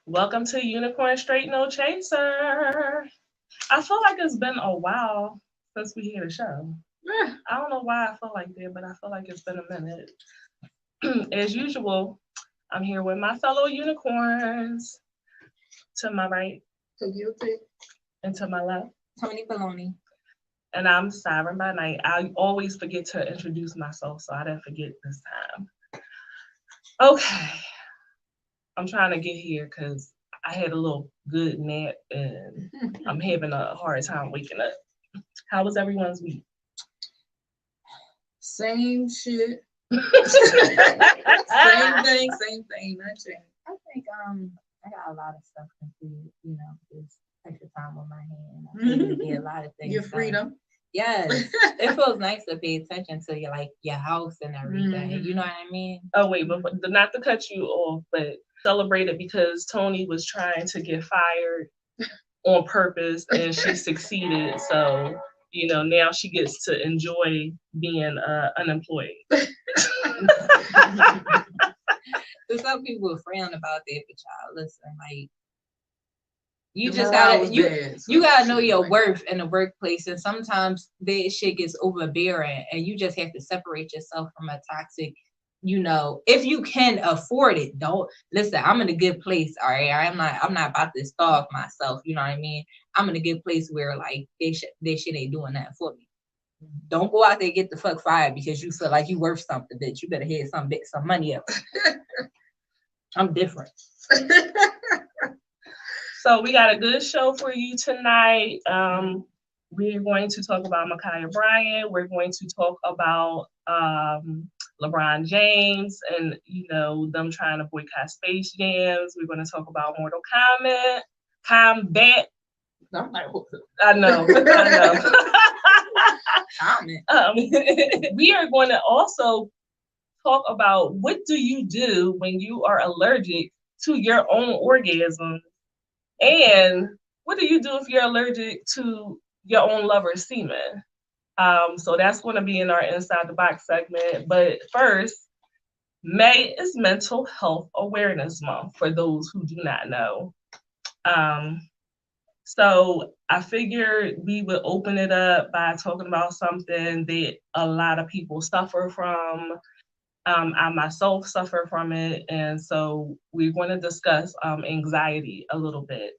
Welcome to Unicorn Straight No Chaser. I feel like it's been a while since we had a show. I don't know why I feel like that, but I feel like it's been a minute. As usual, I'm here with my fellow unicorns. To my right So guilty. and to my left. Tony Baloney. And I'm Siren by night. I always forget to introduce myself, so I didn't forget this time. Okay. I'm trying to get here because I had a little good nap and I'm having a hard time waking up. How was everyone's week? Same shit. Same thing, not change. I think I got a lot of stuff completed, just extra time on my hand. I really get a lot of things. Your freedom. Yes. It feels nice to pay attention to your house and everything. You know what I mean? Oh wait, but not to cut you off, but celebrated because Tony was trying to get fired on purpose and she succeeded. So, now she gets to enjoy being unemployed. So some people frown about that, but y'all listen, you just gotta know your worth in the workplace, and sometimes that shit gets overbearing, and you just have to separate yourself from a toxic. If you can afford it, don't listen. I'm in a good place, all right. I'm not about to starve myself. You know what I mean? I'm in a good place where this shit ain't doing that for me. Don't go out there and get the fuck fired because you feel like you worth something, bitch. You better have some money up. I'm different. So we got a good show for you tonight. We're going to talk about Ma'Khia Bryant. We're going to talk about LeBron James and them trying to boycott Space Jams. We're going to talk about Mortal Kombat. I know. We are going to also talk about what do you do when you are allergic to your own orgasm, and what do you do if you're allergic to your own lover's semen. So that's going to be in our Inside the Box segment. But first, May is Mental Health Awareness Month for those who do not know. So I figured we would open it up by talking about something that a lot of people suffer from. I myself suffer from it. And so we're going to discuss anxiety a little bit.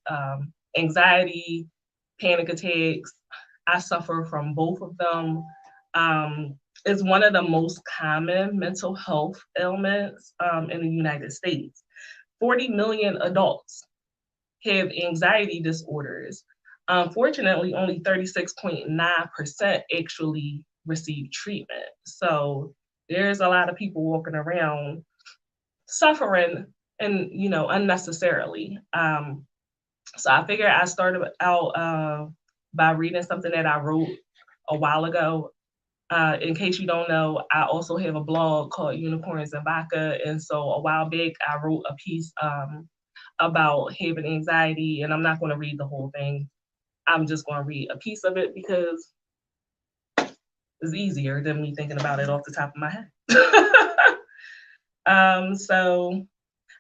Anxiety, panic attacks, I suffer from both of them. It's one of the most common mental health ailments in the United States. 40 million adults have anxiety disorders. Unfortunately, only 36.9% actually receive treatment. So there's a lot of people walking around suffering and, unnecessarily. So I figured I started out by reading something that I wrote a while ago. In case you don't know, I also have a blog called Unicorns and Vodka. And so a while back, I wrote a piece about having anxiety, and I'm not going to read the whole thing. I'm just going to read a piece of it because it's easier than me thinking about it off the top of my head. So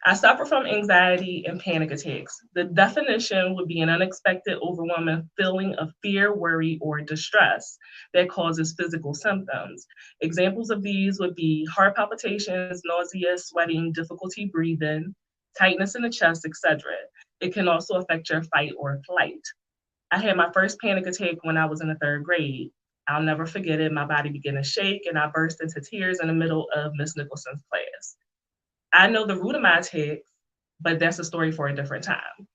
I suffer from anxiety and panic attacks. The definition would be an unexpected, overwhelming feeling of fear, worry, or distress that causes physical symptoms. Examples of these would be heart palpitations, nausea, sweating, difficulty breathing, tightness in the chest, etc. It can also affect your fight or flight. I had my first panic attack when I was in the 3rd grade. I'll never forget it. My body began to shake and I burst into tears in the middle of Miss Nicholson's class. I know the root of my attacks, but that's a story for a different time.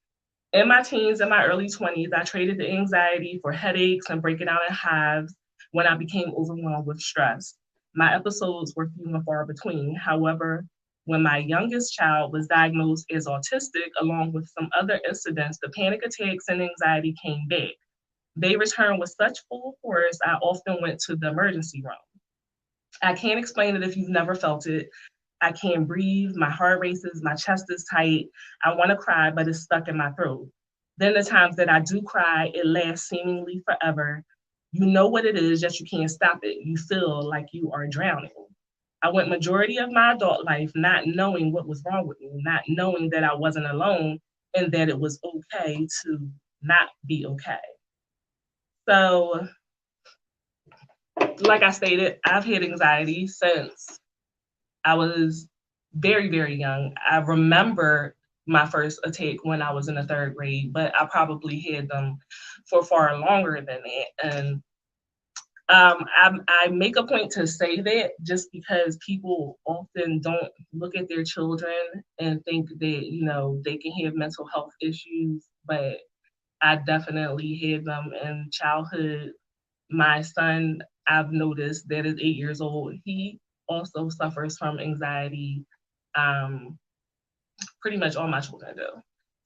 In my teens and my early 20s, I traded the anxiety for headaches and breaking out in hives when I became overwhelmed with stress. My episodes were few and far between. However, when my youngest child was diagnosed as autistic, along with some other incidents, the panic attacks and anxiety came back. They returned with such full force, I often went to the emergency room. I can't explain it if you've never felt it. I can't breathe, my heart races, my chest is tight. I want to cry, but it's stuck in my throat. Then the times that I do cry, it lasts seemingly forever. You know what it is, just you can't stop it. You feel like you are drowning. I went majority of my adult life not knowing what was wrong with me, not knowing that I wasn't alone, and that it was okay to not be okay. So, like I stated, I've had anxiety since I was very, very young. I remember my first attack when I was in the 3rd grade, but I probably had them for far longer than that. And I make a point to say that just because people often don't look at their children and think that, you know, they can have mental health issues, but I definitely had them in childhood. My son, I've noticed that is 8 years old. He also suffers from anxiety. Um, Pretty much all my children do.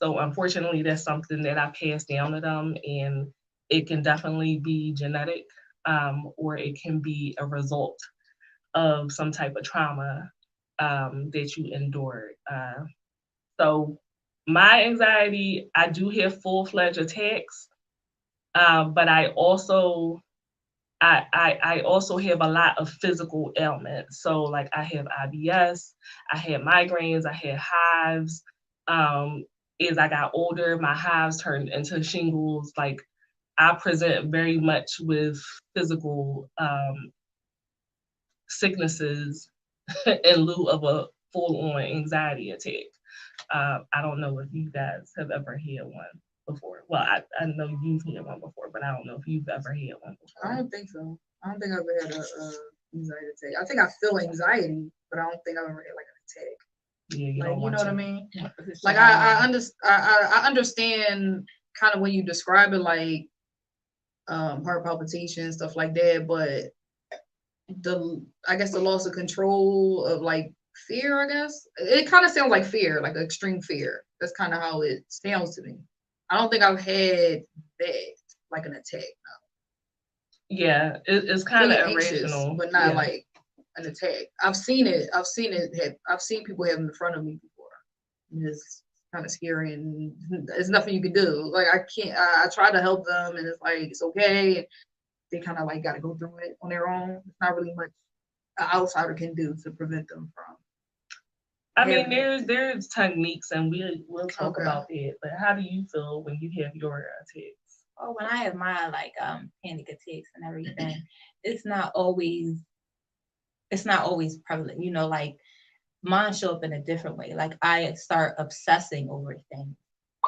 So unfortunately, that's something that I pass down to them, and it can definitely be genetic, or it can be a result of some type of trauma that you endured. So my anxiety, I do have full-fledged attacks, but I also have a lot of physical ailments. So like I have IBS, I had migraines, I had hives. As I got older, my hives turned into shingles. Like I present very much with physical sicknesses in lieu of a full-on anxiety attack. I don't know if you guys have ever had one before. Well, I know you've had one before, but I don't know if you've ever had one before. I don't think so. I don't think I've ever had a anxiety attack. I think I feel anxiety, but I don't think I've ever had like an attack. Yeah, you like, don't you want know to. what I mean? Like I understand kind of when you describe it, like heart palpitations, stuff like that, but I guess the loss of control of like fear, I guess. It kind of sounds like fear, like extreme fear. That's kind of how it sounds to me. I don't think I've had that, like an attack. No. Yeah, it's kind of irrational, but not like an attack. I've seen it. I've seen people have them in front of me before. It's kind of scary, and there's nothing you can do. Like I can't. I try to help them, and it's like it's okay. And they kind of like got to go through it on their own. It's not really much an outsider can do to prevent them from. I mean, there's techniques, and we'll talk about that. But how do you feel when you have your attacks? Oh, when I have my like panic attacks and everything, it's not always prevalent. You know, like mine show up in a different way. Like I start obsessing over things,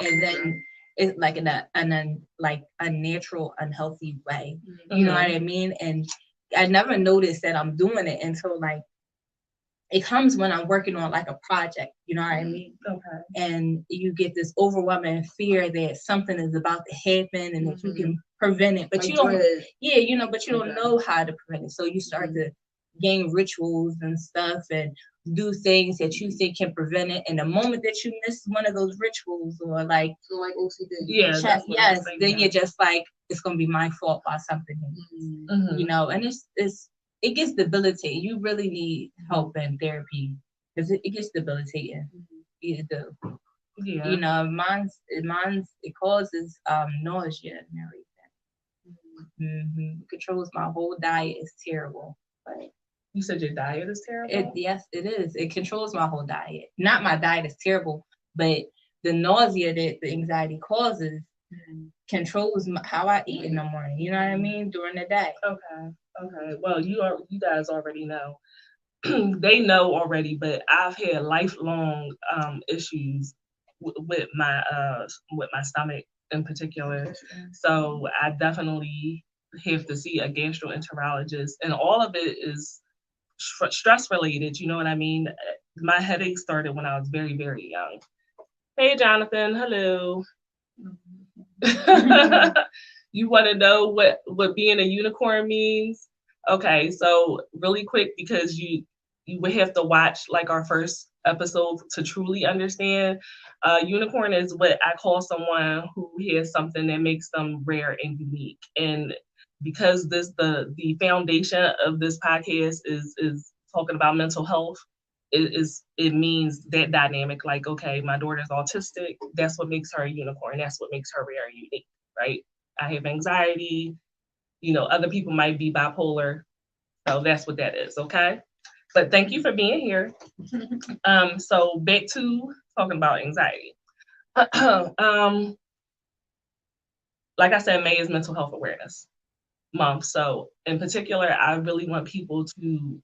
and then it's like in a natural, unhealthy way. You know what I mean? And I never noticed that I'm doing it until like it comes when I'm working on like a project, you know what I mean? Okay. And you get this overwhelming fear that something is about to happen and that you can prevent it, but like you don't. But you don't know how to prevent it. So you start to gain rituals and stuff and do things that you think can prevent it. And the moment that you miss one of those rituals or like OCD, then you're just like, it's gonna be my fault by something, you know. And it gets debilitating. You really need help and therapy because it gets debilitating. You do. Yeah. You know, mine's it causes nausea and everything. It controls my whole diet. It's terrible. But you said your diet is terrible? Yes, it is. It controls my whole diet. Not my diet is terrible, but the nausea that the anxiety causes controls how I eat in the morning. You know what I mean? During the day. Okay. Well, you guys already know. They know already, but I've had lifelong issues with my stomach in particular. So I definitely have to see a gastroenterologist, and all of it is stress related. You know what I mean? My headache started when I was very, very young. Hey, Jonathan. Hello. You want to know what being a unicorn means? Okay, so really quick, because you would have to watch like our first episode to truly understand. Unicorn is what I call someone who has something that makes them rare and unique. And because the foundation of this podcast is talking about mental health, it means that dynamic. Like, okay, my daughter's autistic. That's what makes her a unicorn. That's what makes her rare and unique, right? I have anxiety. You know, other people might be bipolar. So that's what that is, okay? But thank you for being here. So back to talking about anxiety. Like I said, May is Mental Health Awareness Month. So in particular, I really want people to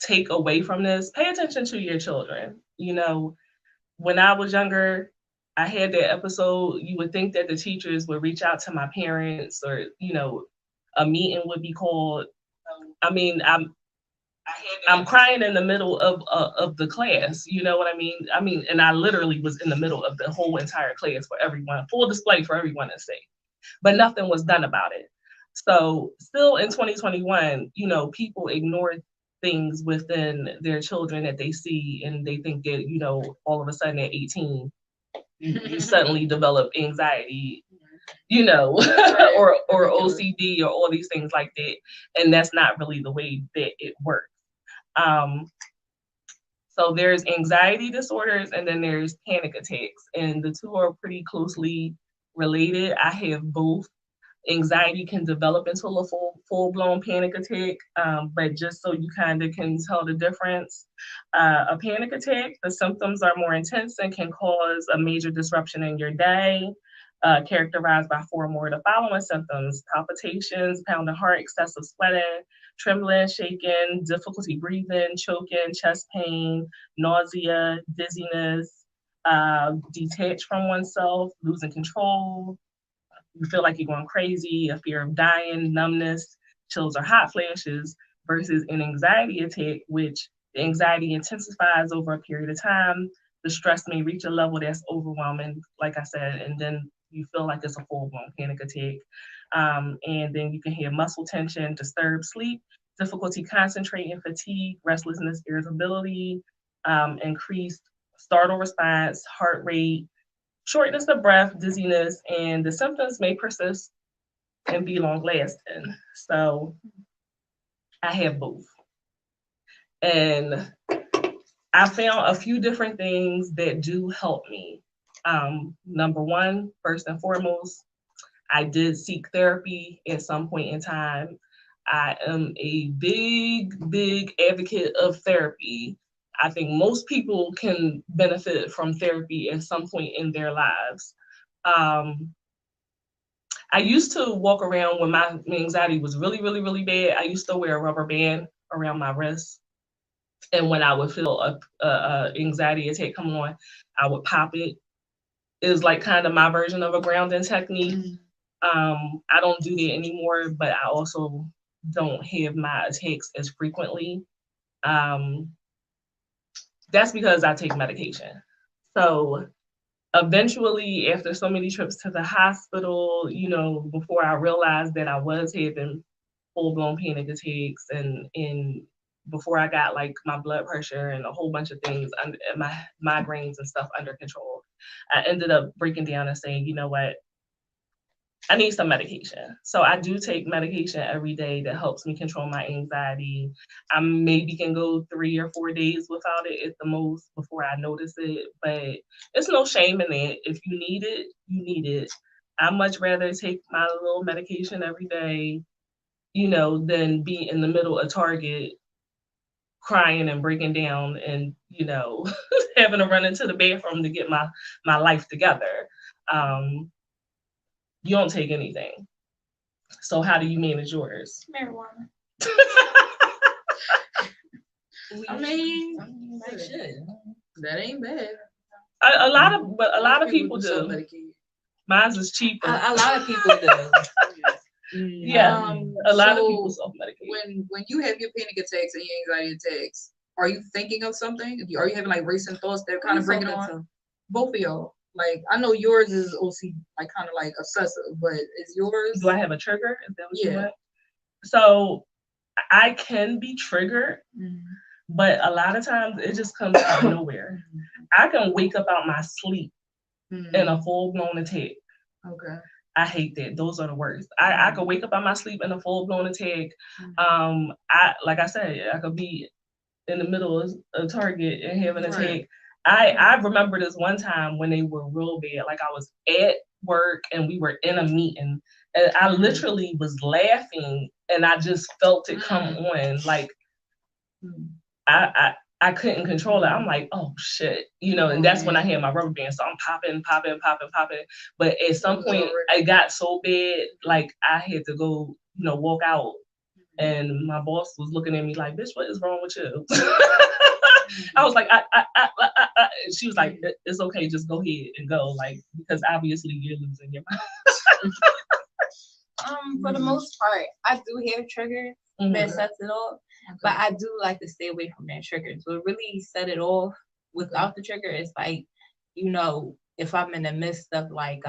take away from this, pay attention to your children. You know, when I was younger, I had that episode. You would think that the teachers would reach out to my parents, or, you know, a meeting would be called. I mean, I'm crying in the middle of the class. You know what I mean? And I literally was in the middle of the whole entire class for everyone, full display for everyone to see, but nothing was done about it. So still in 2021, you know, people ignore things within their children that they see, and they think that, you know, all of a sudden at 18, you suddenly develop anxiety, you know, or OCD or all these things like that. And that's not really the way that it works. So there's anxiety disorders, and then there's panic attacks, and the two are pretty closely related. I have both. Anxiety can develop into a full-blown panic attack, but just so you kind of can tell the difference, a panic attack, the symptoms are more intense and can cause a major disruption in your day, characterized by 4 or more of the following symptoms: palpitations, pounding heart, excessive sweating, trembling, shaking, difficulty breathing, choking, chest pain, nausea, dizziness, detached from oneself, losing control. You feel like you're going crazy, a fear of dying, numbness, chills or hot flashes, versus an anxiety attack, which the anxiety intensifies over a period of time. The stress may reach a level that's overwhelming, like I said, and then you feel like it's a full-blown panic attack. And then you can have muscle tension, disturbed sleep, difficulty concentrating, fatigue, restlessness, irritability, increased startle response, heart rate, shortness of breath, dizziness, and the symptoms may persist and be long lasting. So I have both. And I found a few different things that do help me. Number one, first and foremost, I did seek therapy at some point in time. I am a big advocate of therapy. I think most people can benefit from therapy at some point in their lives. I used to walk around when my anxiety was really bad. I used to wear a rubber band around my wrist. And when I would feel a anxiety attack come on, I would pop it. It was like kind of my version of a grounding technique. I don't do that anymore, but I also don't have my attacks as frequently. That's because I take medication. So eventually, after so many trips to the hospital, you know, before I realized that I was having full-blown panic attacks, and before I got like my blood pressure and a whole bunch of things, my migraines and stuff under control, I ended up breaking down and saying, you know what, I need some medication. So I do take medication every day that helps me control my anxiety. I maybe can go 3 or 4 days without it at the most before I notice it, but it's no shame in it. If you need it, you need it. I much rather take my little medication every day, you know, than be in the middle of Target crying and breaking down and, you know, having to run into the bathroom to get my life together. You don't take anything. So how do you manage yours? Marijuana. I mean, that ain't bad. A lot of people do. Mine's is cheaper. A lot of people do. Yeah, a lot of people self-medicate. When you have your panic attacks and your anxiety attacks, are you thinking of something? Are you having like racing thoughts that kind of bring it on? Both of y'all. Like, I know yours is OC, like kind of like obsessive, but is yours? Do I have a trigger? Is that what you want? So I can be triggered, but a lot of times it just comes out of nowhere. I can wake up out my sleep in a full-blown attack. Okay. I hate that. Those are the worst. I could wake up out my sleep in a full-blown attack. Like I said, I could be in the middle of Target and have an attack. I remember this one time when they were real bad. Like, I was at work and we were in a meeting, and I literally was laughing and I just felt it come on. Like, I couldn't control it. I'm like, oh shit, you know, and that's when I had my rubber band. So I'm popping. But at some point, it got so bad, like I had to go, you know, walk out. And my boss was looking at me like, bitch, what is wrong with you? I was like, and she was like, it's okay, just go ahead and go, like, because obviously you're losing your mind. For the most part, I do have triggers that sets it off, but I do like to stay away from that trigger. So really set it off without the trigger is like, you know, if I'm in the midst of like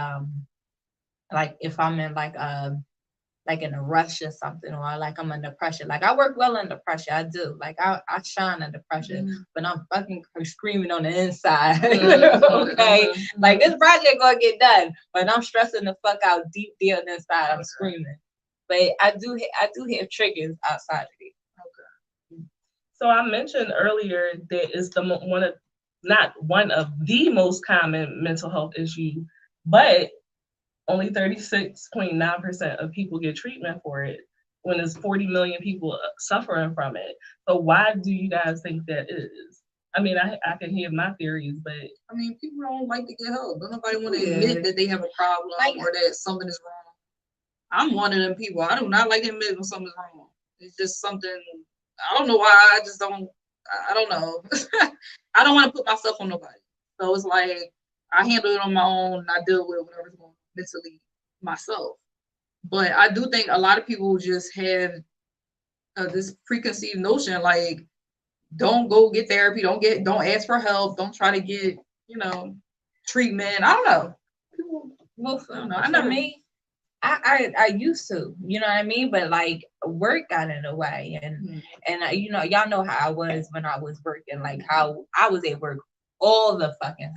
if I'm in like in a rush or something, or like I'm under pressure. Like I work well under pressure. I do. Like I shine under pressure, but I'm fucking screaming on the inside. Okay. Like this project gonna get done, but I'm stressing the fuck out deep down inside. I'm screaming. But I do have triggers outside of it. Okay. So I mentioned earlier that is not one of the most common mental health issues, but only 36.9% of people get treatment for it when there's 40 million people suffering from it. So why do you guys think that is? I mean, I can hear my theories, but I mean, people don't like to get help. Don't nobody want to admit that they have a problem or that something is wrong. I'm one of them people. I do not like to admit when something's wrong. It's just something, I don't know why. I don't know. I don't want to put myself on nobody. So it's like, I handle it on my own and I deal with whatever's going on mentally myself. But I do think a lot of people just have this preconceived notion, like, don't go get therapy, don't ask for help, don't try to get, you know, treatment. I don't know. Well, for me, I used to, you know what I mean? But like work got in the way, and you know, y'all know how I was when I was working, like how I was at work all the fucking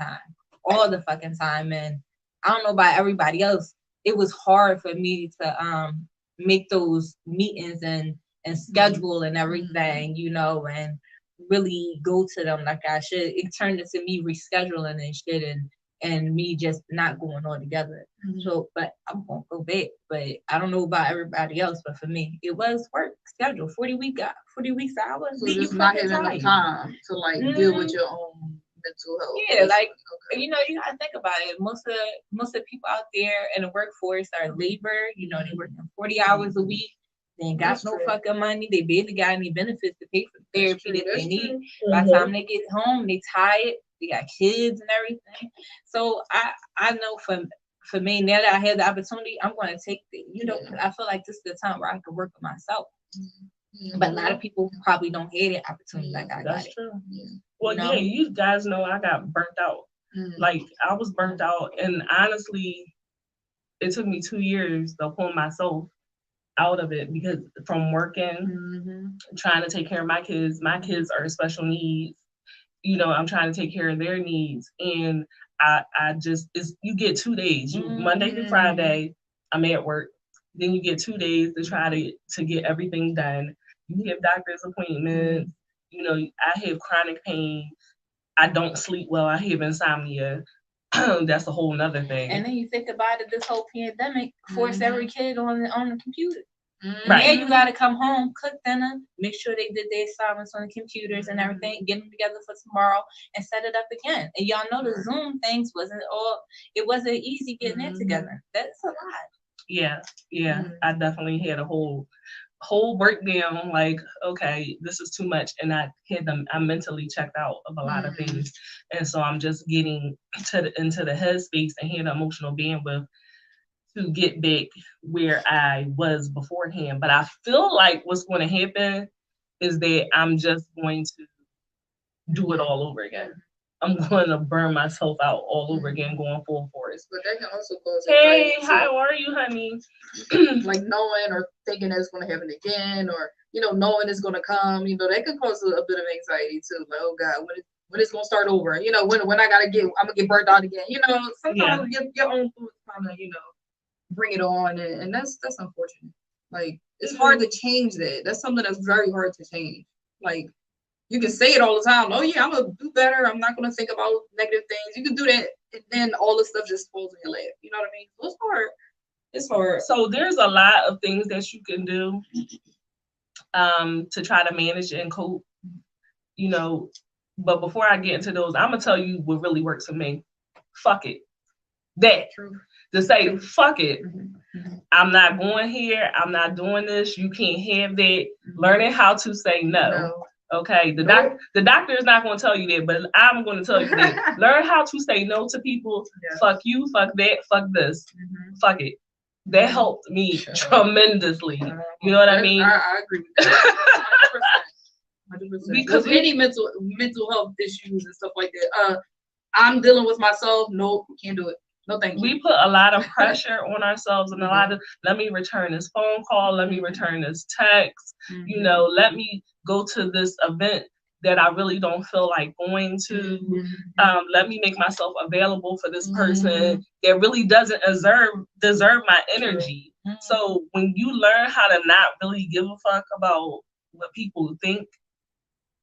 time, and I don't know about everybody else. It was hard for me to make those meetings and schedule and everything, you know, and really go to them like I should. It turned into me rescheduling and shit, and me just not going all together. So, but I'm gonna go back. But I don't know about everybody else, but for me, it was work schedule, 40 weeks hours. So just not having enough time to like deal with your own mental health. Yeah, like you know, you gotta think about it. Most of people out there in the workforce are labor. You know, they working 40 hours a week. They ain't got no fucking money. They barely got any benefits to pay for therapy that they need. By the time they get home, they tired. They got kids and everything. So I know for me, now that I had the opportunity, I'm going to take it. You know, I feel like this is the time where I can work with myself. But a lot of people probably don't have that opportunity like I got. That's true. Well, you know? You guys know I got burnt out. Like I was burnt out, and honestly, it took me 2 years to pull myself out of it, because from working, trying to take care of my kids are special needs. You know, I'm trying to take care of their needs, and I just, you get 2 days, Monday through Friday, I'm at work. Then you get 2 days to try to get everything done. You have doctor's appointments. You know, I have chronic pain. I don't sleep well. I have insomnia. That's a whole nother thing. And then you think about it, this whole pandemic forced every kid on the computer. Right. Yeah, you gotta come home, cook dinner, make sure they did their assignments on the computers and everything, get them together for tomorrow, and set it up again. And y'all know the Zoom things wasn't easy getting it together. That's a lot. Yeah. I definitely had a whole breakdown. Like, okay, this is too much, and I mentally checked out of a lot of things, and so I'm just getting into the headspace and had the emotional bandwidth to get back where I was beforehand. But I feel like what's going to happen is that I'm just going to do it all over again. I'm going to burn myself out all over again, going full force. But that can also cause hey, how are you, honey? Like knowing or thinking that it's going to happen again, or, you know, knowing it's going to come, you know, that can cause a bit of anxiety too. Like, oh God, when it's going to start over, you know, when I'm going to get burnt out again, you know, sometimes your own thoughts kind of, you know, bring it on, and that's unfortunate. Like, it's hard to change that. That's something that's very hard to change. Like, you can say it all the time. Oh yeah, I'm gonna do better. I'm not gonna think about negative things. You can do that, and then all the stuff just falls in your lap. You know what I mean? So it's hard. It's hard. So there's a lot of things that you can do to try to manage and cope. you know, but before I get into those, I'm gonna tell you what really works for me. Fuck it. That. True. To say, fuck it. I'm not going here. I'm not doing this. You can't have that. Learning how to say no. Okay. The doctor is not going to tell you that, but I'm going to tell you that. Learn how to say no to people. Fuck you. Fuck that. Fuck this. Fuck it. That helped me tremendously. You know what I mean? I agree with that. 100%. Because any mental health issues and stuff like that, I'm dealing with myself. Nope, can't do it. No, thank you. We put a lot of pressure on ourselves and a lot of, let me return this phone call, let me return this text, you know, let me go to this event that I really don't feel like going to. Let me make myself available for this person that really doesn't deserve my energy. So when you learn how to not really give a fuck about what people think,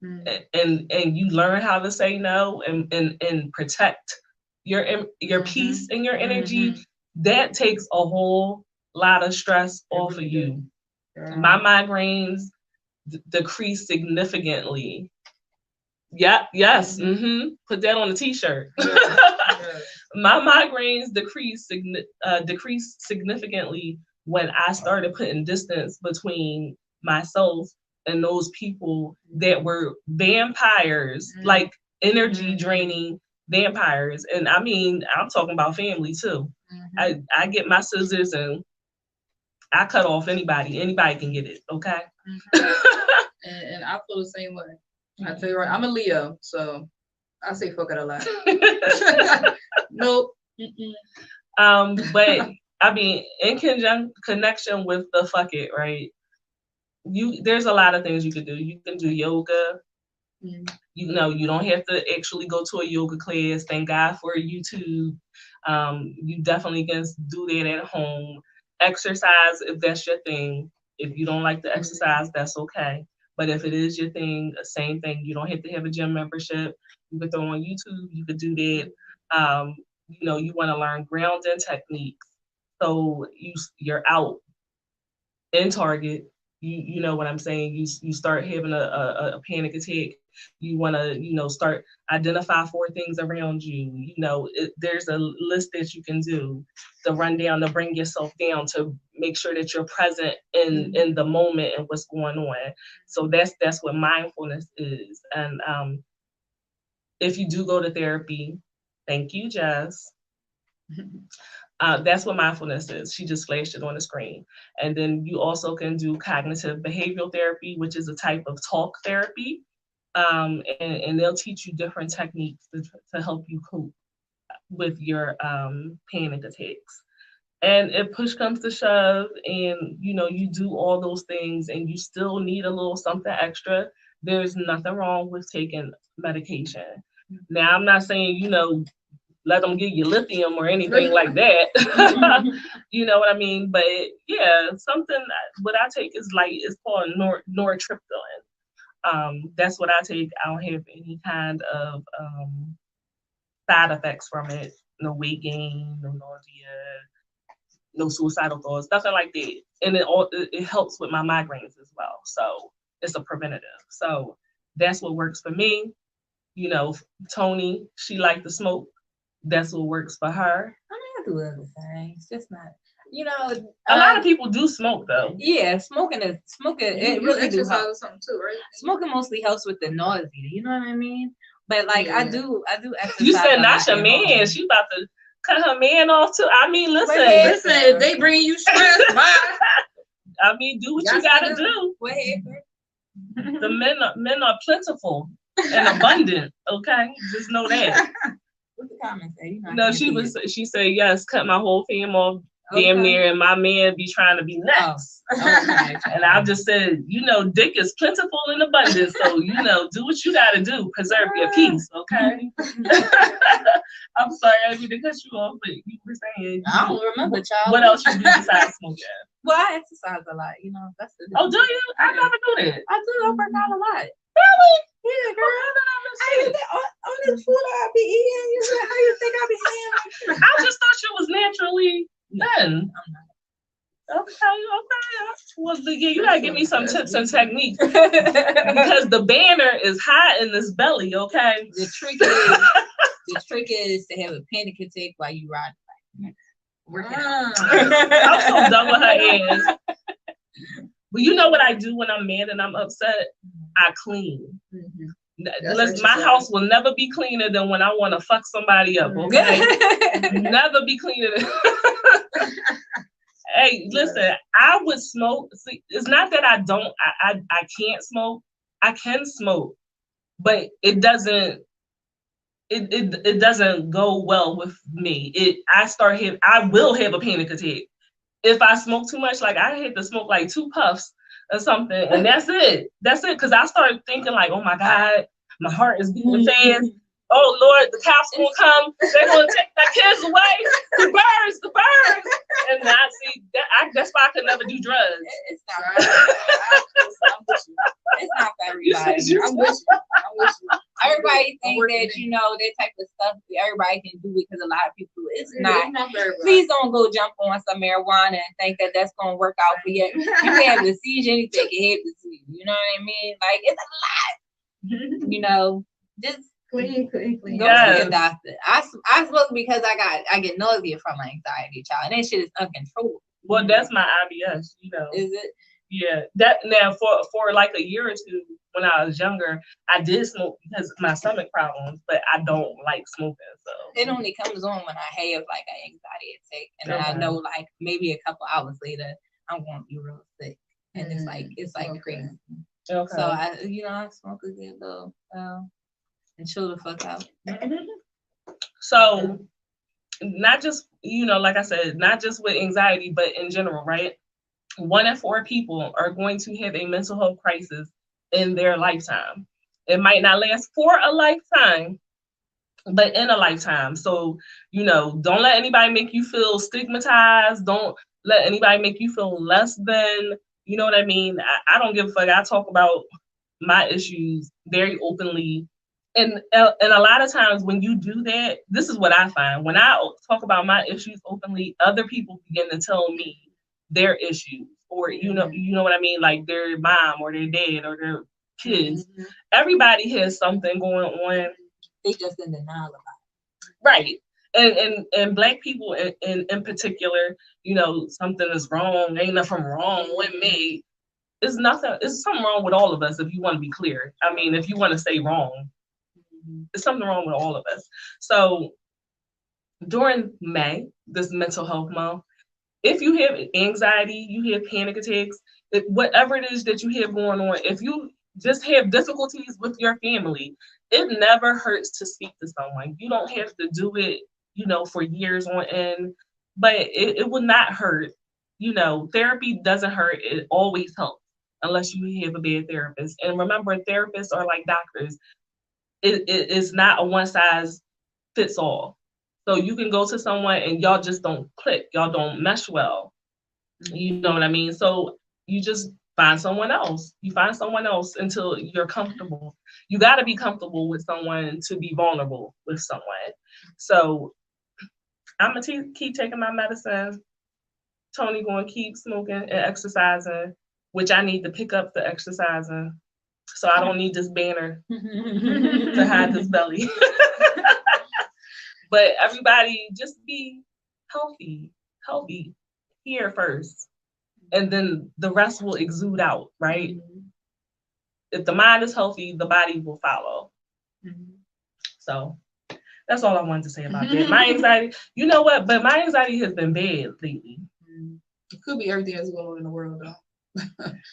and you learn how to say no and protect your peace and your energy, that takes a whole lot of stress off of you. My migraines decrease significantly. Yes. Put that on a t-shirt. My migraines decreased significantly when I started putting distance between myself and those people that were vampires, like energy draining vampires. And I mean, I'm talking about family too. I get my scissors and I cut off anybody. Anybody can get it, okay? And I feel the same way. I tell you right, I'm a Leo, so I say fuck it a lot. Nope. But I mean, in connection with the fuck it, right? There's a lot of things you can do. You can do yoga. You know, you don't have to actually go to a yoga class. Thank God for YouTube. You definitely can do that at home. Exercise if that's your thing. If you don't like to exercise, that's okay. But if it is your thing, same thing. You don't have to have a gym membership. You could throw on YouTube. You could do that. You know, you want to learn grounding techniques. So you're out in Target. You know what I'm saying? You start having a panic attack. You want to, you know, start identify 4 things around you. You know, there's a list that you can do to run down, to bring yourself down, to make sure that you're present in the moment and what's going on. So that's what mindfulness is. And if you do go to therapy, thank you, Jess. That's what mindfulness is. She just flashed it on the screen. And then you also can do cognitive behavioral therapy, which is a type of talk therapy. And they'll teach you different techniques to help you cope with your panic attacks. And if push comes to shove and, you know, you do all those things and you still need a little something extra, there's nothing wrong with taking medication. Now, I'm not saying, you know, let them give you lithium or anything like that. You know what I mean? But yeah, something, what I take is it's called nortriptyline. That's what I take. I don't have any kind of side effects from it. No weight gain, no nausea, no suicidal thoughts, nothing like that. And it helps with my migraines as well. So it's a preventative. So that's what works for me. You know, Tony, she liked to smoke. That's what works for her. I mean, I do other things, just not, you know. A lot of people do smoke though. Yeah, smoking. It really do help. Something too, right? Smoking mostly helps with the nausea. You know what I mean? But like, I do exercise. You said not your man. She about to cut her man off too. I mean, listen. If they bring you stress, bye. I mean, do what you gotta do. Go ahead. The men are plentiful and abundant. Okay, just know that. What the comments say? You know, no, she said yes, cut my whole fam off damn near, and my man be trying to be next. Okay. And I just said, you know, dick is plentiful and abundant, so you know, do what you gotta do, preserve your peace, okay? I'm sorry, I didn't mean to cut you off, but you were saying. I don't remember, child. What else you do besides smoking? Well, I exercise a lot, you know. That's the. Oh, do you? I never do that. I do. I work out a lot. Really? Yeah, girl. On this food I be eating, you said, how you think I be saying? I just thought you was naturally done. Okay. Well, yeah, you gotta give me some tips and techniques because the banner is high in this belly. Okay. The trick is to have a panic attack while you ride. I'm so done with her ass. But you know what I do when I'm mad and I'm upset? I clean. Listen, my house will never be cleaner than when I want to fuck somebody up. Okay. Never be cleaner than. Hey, listen, I would smoke. See, it's not that I don't, I can't smoke. I can smoke, but it doesn't go well with me. I will have a panic attack. If I smoke too much, like I had to smoke like 2 puffs or something, and that's it. Because I started thinking like, oh my God, my heart is beating fast. Oh Lord, the cops gonna come. They're gonna take my kids away. The birds. And I see that's why I could never do drugs. It's not right. It's not for everybody. I'm with you. Everybody think that that type of stuff everybody can do it because a lot of people it's not please don't go jump on some marijuana and think that that's gonna work out for you. You can have a seizure, anything can happen to you. You know what I mean? Like it's a lot. Just clean. Go to your doctor. I smoke because I get nausea from my anxiety, child, and that shit is uncontrollable. Well, that's my IBS. Is it? Yeah. That now for like a year or two when I was younger, I did smoke because of my stomach problems, but I don't like smoking. So it only comes on when I have like an anxiety attack, and then I know like maybe a couple hours later I'm gonna be real sick, and it's like crazy. Okay. So I smoke a good little. And chill the fuck out. So, not just, like I said, not just with anxiety, but in general, right? 1 in 4 people are going to have a mental health crisis in their lifetime. It might not last for a lifetime, but in a lifetime. So, don't let anybody make you feel stigmatized. Don't let anybody make you feel less than, you know what I mean? I don't give a fuck. I talk about my issues very openly. And a lot of times when you do that, this is what I find. When I talk about my issues openly, other people begin to tell me their issues, or you know what I mean, like their mom or their dad or their kids. Mm-hmm. Everybody has something going on. They just in denial about it. Right. And Black people in particular, something is wrong. Ain't nothing wrong with me. It's something wrong with all of us, if you want to be clear. I mean, if you want to say wrong. There's something wrong with all of us. So during May, this mental health month, if you have anxiety, you have panic attacks, whatever it is that you have going on, if you just have difficulties with your family, it never hurts to speak to someone. You don't have to do it, for years on end, but it will not hurt. Therapy doesn't hurt. It always helps unless you have a bad therapist. And remember, therapists are like doctors. It is not a one size fits all. So you can go to someone and y'all just don't click. Y'all don't mesh well. You know what I mean? So you just find someone else. You find someone else until you're comfortable. You got to be comfortable with someone to be vulnerable with someone. So I'm going to keep taking my medicine. Tony going to keep smoking and exercising, which I need to pick up the exercising. So I don't need this banner to hide this belly. But everybody just be healthy here first. And then the rest will exude out, right? Mm-hmm. If the mind is healthy, the body will follow. Mm-hmm. So that's all I wanted to say about that. My anxiety, you know what? But my anxiety has been bad lately. It could be everything that's going on in the world, though.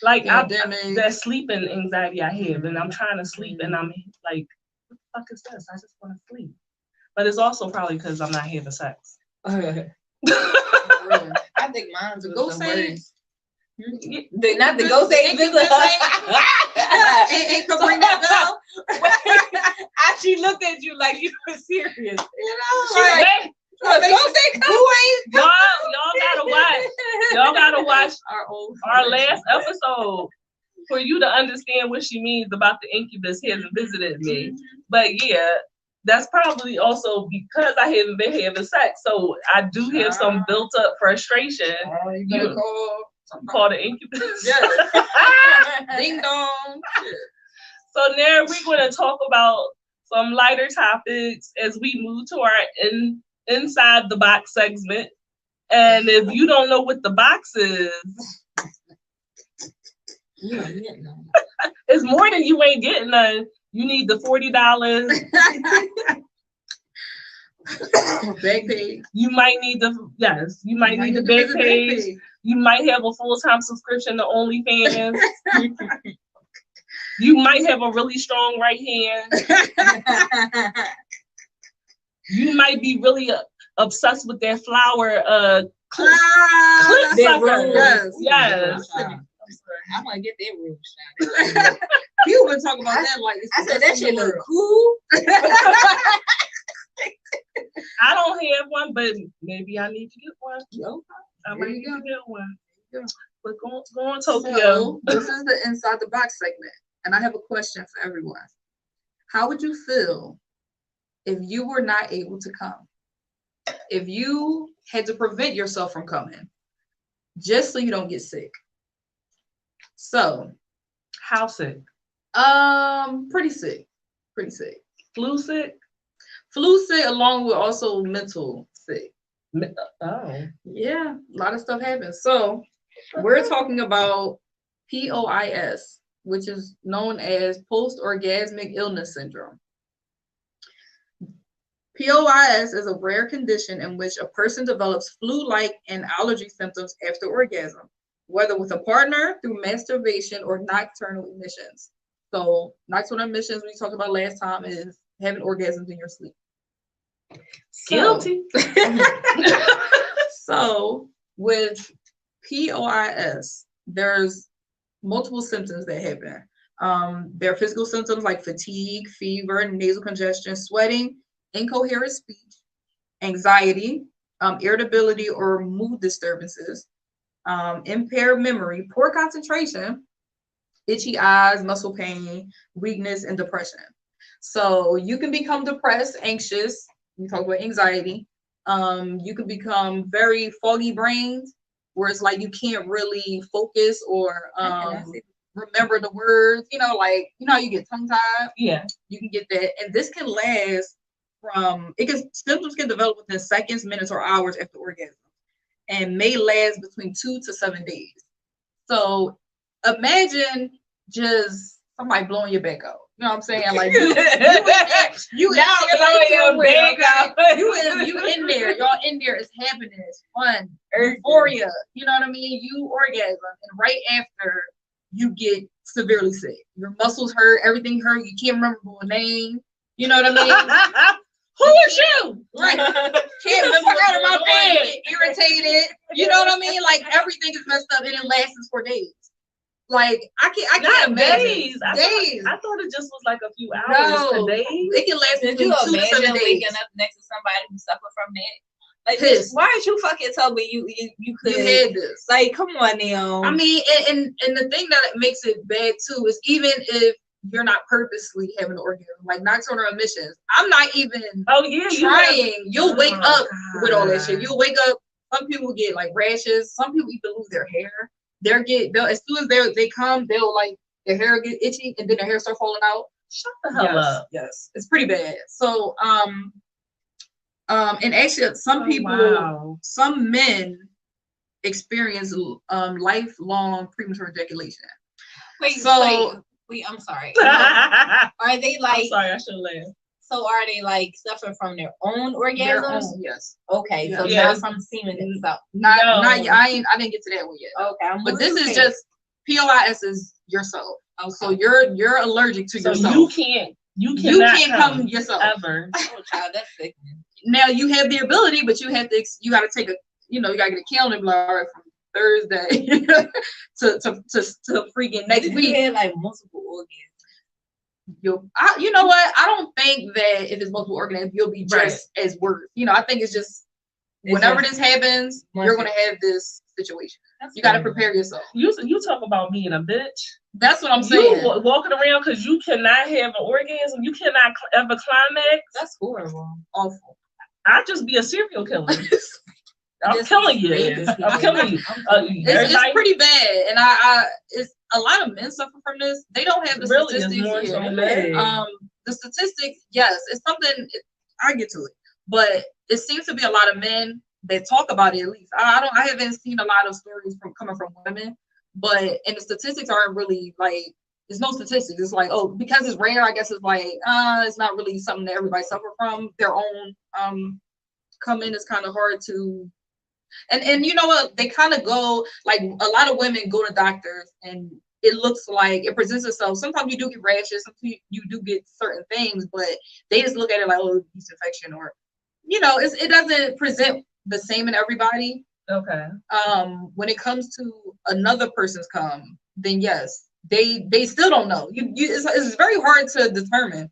Like that sleeping anxiety I have, and I'm trying to sleep, and I'm like, what the fuck is this? I just want to sleep. But it's also probably because I'm not having sex. I think mine's go say not the go say ain't gonna bring that down. She looked at you like you were serious. Y'all gotta watch our last episode for you to understand what she means about the incubus hasn't visited me. But yeah, that's probably also because I haven't been having sex. So I do have some built up frustration. You better call the incubus. Yes. Ding dong. So now we're going to talk about some lighter topics as we move to our inside the box segment. And if you don't know what the box is, you ain't getting none. It's more than you ain't getting none. You need the $40 back page. You might need the you might need the back page. You might have a full-time subscription to OnlyFans. You might have a really strong right hand. You might be really obsessed with that flower clip sucker. Yes. I want to get that room shot. People been talking about that like I said that shit look cool. I don't have one, but maybe I need to get one. I might need to get one. But go on Tokyo. So, this is the inside the box segment, and I have a question for everyone. How would you feel if you were not able to come? If you had to prevent yourself from coming, just so you don't get sick. So, how sick? Pretty sick. Flu sick? Flu sick, along with also mental sick. Oh. Yeah, a lot of stuff happens. So, we're talking about POIS, which is known as post-orgasmic illness syndrome. POIS is a rare condition in which a person develops flu-like and allergy symptoms after orgasm, whether with a partner, through masturbation, or nocturnal emissions. So, nocturnal emissions, we talked about last time, is having orgasms in your sleep. Guilty. So, with POIS, there's multiple symptoms that happen. There are physical symptoms like fatigue, fever, nasal congestion, sweating, incoherent speech, anxiety, irritability or mood disturbances, impaired memory, poor concentration, itchy eyes, muscle pain, weakness, and depression. So you can become depressed, anxious. We talk about anxiety. You can become very foggy brained, where it's like you can't really focus or remember the words. Like how you get tongue tied. Yeah, you can get that, and this can last symptoms can develop within seconds, minutes, or hours after orgasm, and may last between 2 to 7 days. So imagine just somebody blowing your back out. You know what I'm saying? Like you in there, you in there, y'all in there, it's happiness, fun, euphoria. You know what I mean? You orgasm, and right after you get severely sick. Your muscles hurt, everything hurt. You can't remember your name. You know what I mean? Who is you? Right. Can't remember out of my bed. Irritated. You know what I mean? Like everything is messed up, and it lasts for days. Like I can't imagine. Days. I thought it just was like a few hours. No, days. It can last between 2 to 7 days. Waking up next to somebody who suffer from that? Like, this, why did you fucking tell me you could? You had this. Like, come on now. I mean, and the thing that makes it bad too is even if you're not purposely having an orgasm, like nocturnal emissions, I'm not even trying. You'll wake up with all that shit. You'll wake up. Some people get like rashes. Some people even lose their hair. They'll as soon as they come, they'll like their hair get itchy and then their hair start falling out. Shut the hell up. Yes, it's pretty bad. So and actually some men experience lifelong premature ejaculation. Wait, I'm sorry. Are they like? I'm sorry, I should laugh. So are they like suffering from their own orgasms? Yes. Okay, so not from semen itself. Not yet. I didn't get to that one yet. Okay, but this is just POIS is yourself. Okay. So you're allergic to yourself. You can't come yourself ever. Oh, child, that's sickening. Now you have the ability, but you got to take you gotta get a calendar from Thursday to freaking next week. You had like multiple orgasms. You know what? I don't think that if it's multiple orgasms, you'll be just as worse. I think it's just whenever this happens, you're gonna have this situation. You got to prepare yourself. You talk about being a bitch. That's what I'm saying. You walking around because you cannot have an orgasm. You cannot ever climax. That's horrible. Awful. I'd just be a serial killer. I'm killing you. I'm killing you. It's pretty bad, and it's a lot of men suffer from this. They don't have the statistics. More so the statistics, yes, it's something. I get to it, but it seems to be a lot of men that talk about it. At least I haven't seen a lot of stories coming from women, but and the statistics aren't really like. There's no statistics. It's like, oh, because it's rare. I guess it's like, it's not really something that everybody suffer from. Their own come in is kind of hard to. And you know what, they kind of go like a lot of women go to doctors and it looks like it presents itself. Sometimes you do get rashes, sometimes you do get certain things, but they just look at it like, oh, yeast infection, or it doesn't present the same in everybody. Okay. When it comes to another person's cum, then yes, they still don't know. It's very hard to determine.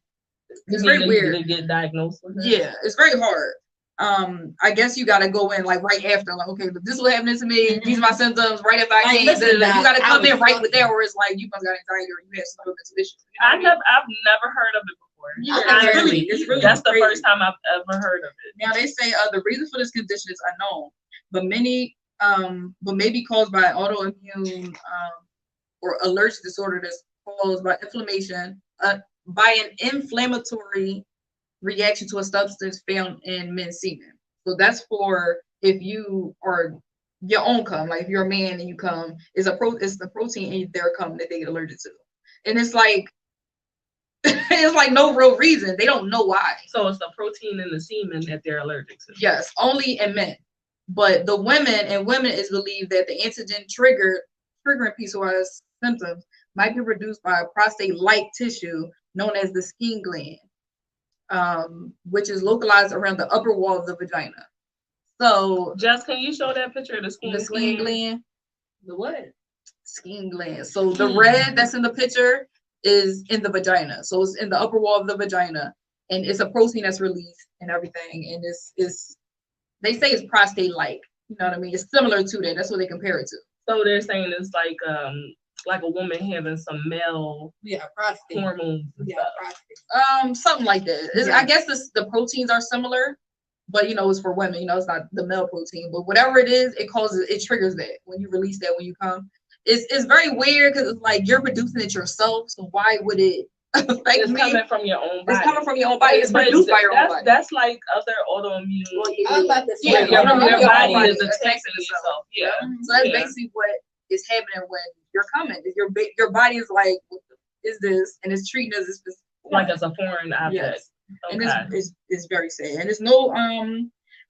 It's very weird. They get diagnosed with it. Yeah, it's very hard. I guess you gotta go in like right after, like, okay, this is what happened to me. These are my symptoms. Right after I came, you gotta come in right with that, or it's like you must got anxiety or you have some mental issues. I've never heard of it before. Yeah, it's really that's the first time I've ever heard of it. Now they say the reason for this condition is unknown, but may be caused by autoimmune or allergic disorder that's caused by inflammation, by an inflammatory reaction to a substance found in men's semen. So that's for if you are your own cum, like if you're a man and you come, it's the protein in their cum that they get allergic to. And it's like it's like no real reason. They don't know why. So it's the protein in the semen that they're allergic to. Yes, only in men. But the women it's believed that the antigen triggering PCOS symptoms might be produced by a prostate-like tissue known as the skin gland. Which is localized around the upper wall of the vagina. So, Jess, can you show that picture of the skin gland? The what? Skin gland. So the red that's in the picture is in the vagina. So it's in the upper wall of the vagina, and it's a protein that's released and everything. And it's they say it's prostate-like. You know what I mean? It's similar to that. That's what they compare it to. So they're saying it's like a woman having some male prostate hormones. prostate. Something like that. I guess the proteins are similar, but it's for women. It's not the male protein, but whatever it is, it triggers that when you release that when you come. It's very weird because it's like you're producing it yourself. So why would it affect me? It's coming from your own body. It's coming from your own body. It's produced by your own body. That's like other autoimmune. I was about to say, your body is attacking itself. Yeah. So that's basically what is happening when you're coming. Your body is like, what is this? And it's treating us as like as a foreign object. Yes. Okay. And it's very sad. And there's no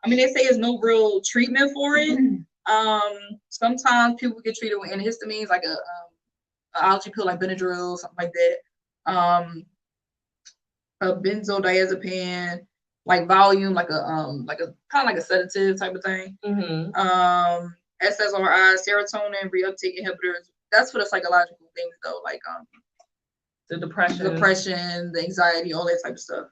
they say there's no real treatment for it. Sometimes people get treated with antihistamines, like a allergy pill like Benadryl, something like that. A benzodiazepine, like Valium, like a kind of like a sedative type of thing. SSRI, serotonin reuptake inhibitors. That's for the psychological things though, like the depression, the anxiety, all that type of stuff.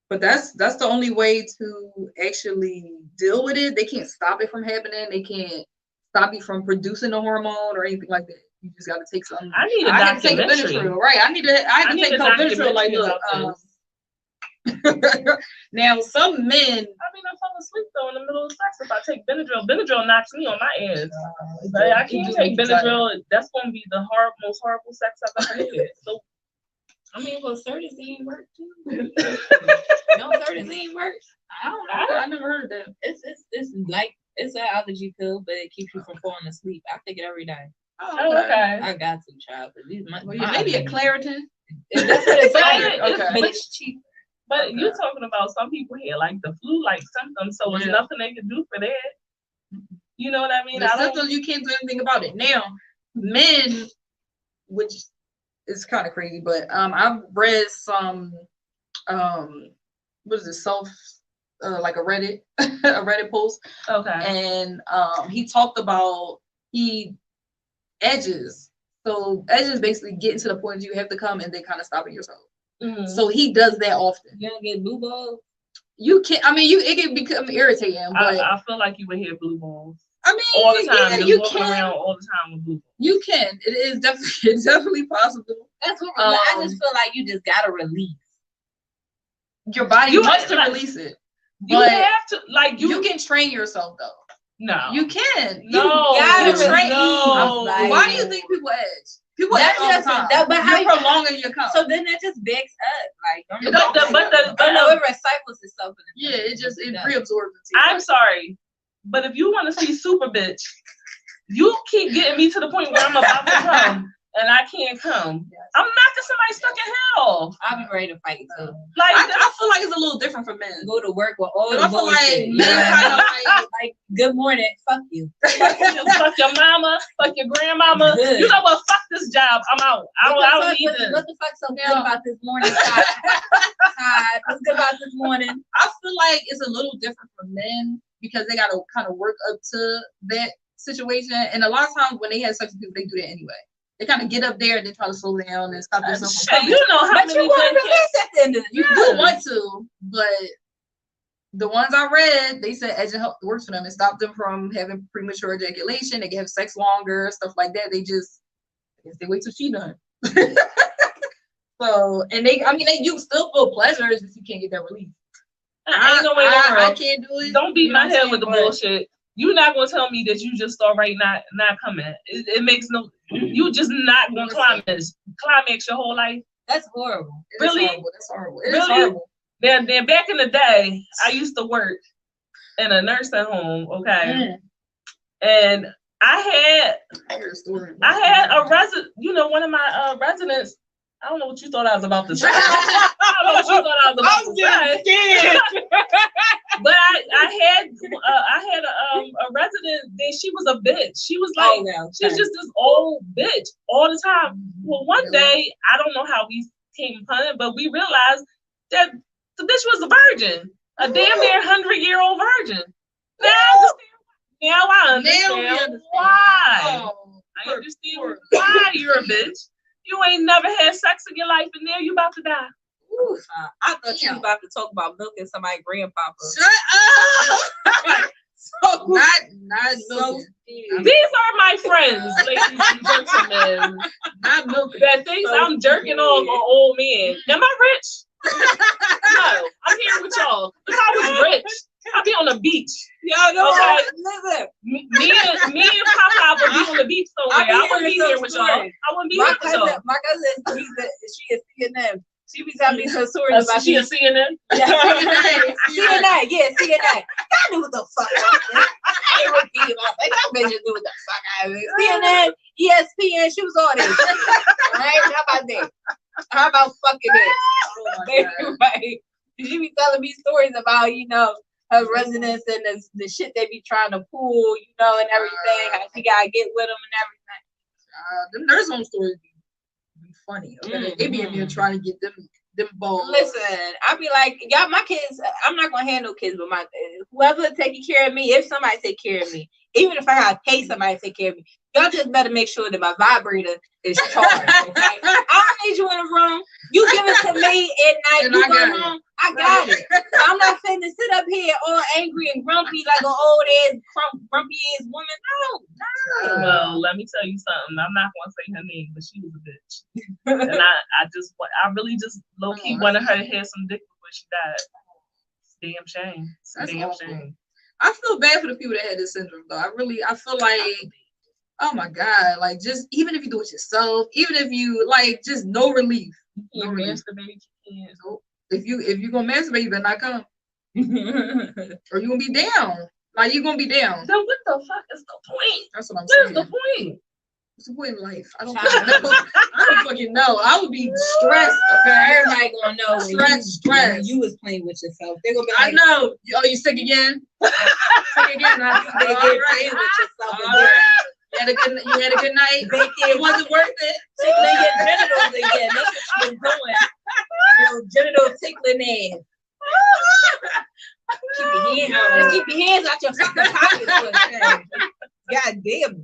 But that's the only way to actually deal with it. They can't stop it from happening. They can't stop you from producing a hormone or anything like that. You just got to take something. I have to take a Benadryl, right? I have to take a Benadryl. Like, look. Now, some men. I fall asleep though in the middle of sex if I take Benadryl. Benadryl knocks me on my ass. I can't take Benadryl. That's gonna be the most horrible sex I've ever had. So, Sertazine work too. Sertazine works. I don't know. I never heard of that. It's an allergy pill, but it keeps you from falling asleep. I take it every day. Oh, okay. I got to, child. Maybe a Claritin. That's what it's like. Okay. But it's cheap. But you're talking about some people here like the flu-like symptoms, so there's nothing they can do for that. You know what I mean? The symptoms, you can't do anything about it. Now, men, which is kind of crazy, but I've read some, what is it, like a Reddit post. Okay. And he talked about edges. So edges basically getting to the point you have to come and then kind of stopping yourself. So he does that often. You don't get blue balls? You can't. It can become irritating. But I feel like you would hear blue balls. I mean, all the time. Yeah, just walking around all the time with blue. You can. It's definitely possible. That's what I just feel like you just gotta release. Your body wants to release it. You have to you can train yourself though. No. You can. No. You gotta train. No. Why do you think people edge? People edge all the time. But how you're prolonging your cum. So then that just backs up. Like it recycles itself in the it reabsorbs it. I'm sorry. But if you want to see super bitch, you keep getting me to the point where I'm about to come and I can't come. Yes. I'm knocking somebody stuck in hell. I'll be ready to fight too. Like I feel like it's a little different for men. Go to work with all the bullshit. I feel like men kind of like good morning, fuck you. Fuck your mama, fuck your grandmama. Good. You know what? Fuck this job. I'm out. I don't need this. What the fuck's so good about this morning? What's good about this morning? I feel like it's a little different for men because they gotta kind of work up to that situation. And a lot of times when they have sex with people, they do that anyway. They kind of get up there and they try to slow down and stop themselves from coming. You know how many you want to release at the end of You do want to, but the ones I read, they said edging works for them and stop them from having premature ejaculation. They can have sex longer, stuff like that. They wait till she done. So, and you still feel pleasure, it's just you can't get that release. I can't do it. Don't beat my head with the bullshit. You're not gonna tell me that you just start not coming. It makes no. You just not gonna climax your whole life. That's horrible. Really? That's horrible. It is horrible. Then back in the day, I used to work in a nursing home. Okay, and I had a resident. You know, one of my residents. I don't know what you thought I was about to say. I don't know what you thought I was about to say. But I had a resident that she was a bitch. She was like, she was just this old bitch all the time. Well, one day, I don't know how we came upon it, but we realized that the bitch was a virgin, a damn near 100-year-old virgin. Now I understand why. I understand why you're a bitch. You ain't never had sex in your life, and now you about to die. Ooh, I thought you was about to talk about milking somebody's grandpapa. Shut up! So not milking. These are my friends, ladies and gentlemen. Not milking. That thinks I'm jerking off an old man. Am I rich? No, I'm here with y'all. If I was rich, I'd be on the beach. Y'all know okay? Listen. Me and Papa would be on the beach somewhere. I wouldn't be here with y'all. I wouldn't be here with y'all. My cousin, she is CNN. She be telling me some stories about she a CNN? Yeah, CNN. Yeah, CNN. I knew what the fuck I ain't repeating my thing. I bet you knew what the fuck I was. CNN, ESPN, she was all this. Right? How about that? How about fucking that? Oh right. She be telling me stories about, you know, her residents and the shit they be trying to pull, you know, and everything. How she gotta get with them and everything. The nurse home stories be funny. Okay? They be in there trying to get them balls. Listen, I be like, y'all, my kids. I'm not gonna have no kids, but my whoever taking care of me, if somebody take care of me, even if I gotta pay somebody to take care of me, y'all just better make sure that my vibrator is charged. Okay? I don't need you in the room. You give it to me at night. And you go home. I got it. I'm not finna sit up here all angry and grumpy like an old ass grumpy ass woman. No. Well, let me tell you something. I'm not gonna say her name, but she was a bitch, and I really just low key wanted her to have some dick before she died. It's a damn shame. It's a damn shame. I feel bad for the people that had this syndrome, though. I feel like, oh my God, like just even if you do it yourself, even if you like just no relief. You can't masturbate. You can't. Nope. If you gonna masturbate, you better not come. Or you gonna be down. Like you gonna be down. So what the fuck is the point? That's what I'm saying. What's the point? What's the point in life? I don't fucking know. I don't fucking know. I would be stressed. Okay, everybody gonna know stress. When you was playing with yourself. They're gonna be like, I know. Oh, you sick again? Sick again? Now you get playing with yourself. You had a good night. It wasn't worth it. Tickling your genitals again. That's what you was doing. Your genital tickling ass. Keep your hands out your fucking pockets. God damn.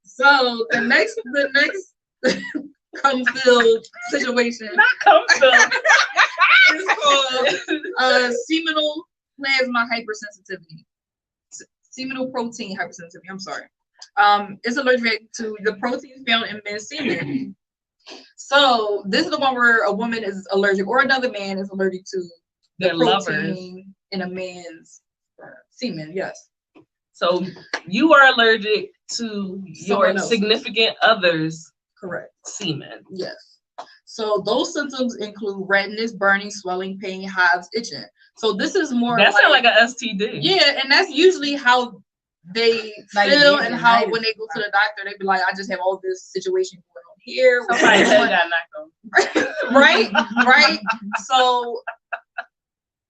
So the next cum filled situation. Not cum filled. It's called seminal plasma hypersensitivity. seminal protein hypersensitivity. I'm sorry. It's allergic to the proteins found in men's semen. So this is the one where a woman is allergic, or another man is allergic to the protein in a man's semen. Yes. So you are allergic to your significant other's semen. Yes. So those symptoms include redness, burning, swelling, pain, hives, itching. So this is more. That sounds like an STD. Yeah, and that's usually how they feel, and how when they go to the doctor, they be like, "I just have all this situation going on here." Somebody got knocked on. Right. So,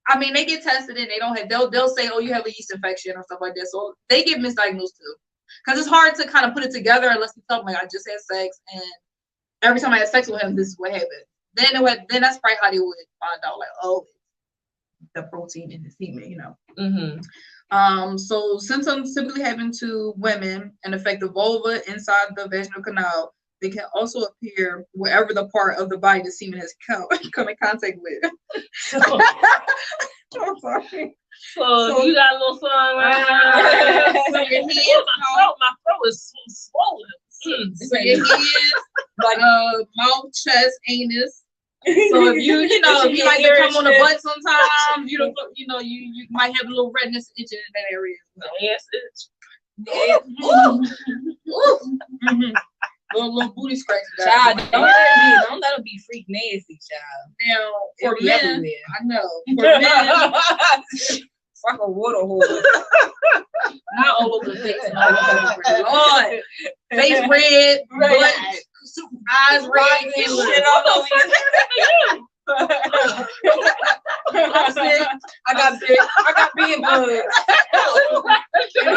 I mean, they get tested and they don't have. They'll say, "Oh, you have a yeast infection" or stuff like that. So they get misdiagnosed too, because it's hard to kind of put it together unless you tell them, like, I just had sex, and every time I had sex with him, this is what happened. Then that's probably how they would find out, like, oh, the protein in the semen, you know. Mm-hmm. So symptoms typically happen to women and affect the vulva inside the vaginal canal. They can also appear wherever the part of the body the semen has come in contact with. I'm sorry. So you got a little song right now. So your head, my throat is swollen. So your head, like mouth, chest, anus. So if if you like to come on the butt sometimes, you might have a little redness itching in that area. Yes, itch. Yeah. Little booty scratch. Child, don't let it be freak nasty, child. Now for men, everywhere. I know. For men, it's like a water hole. Not all over the face. Lord, face red, butt, eyes red, shit all over you. I'm sick. I got big bugs. Ain't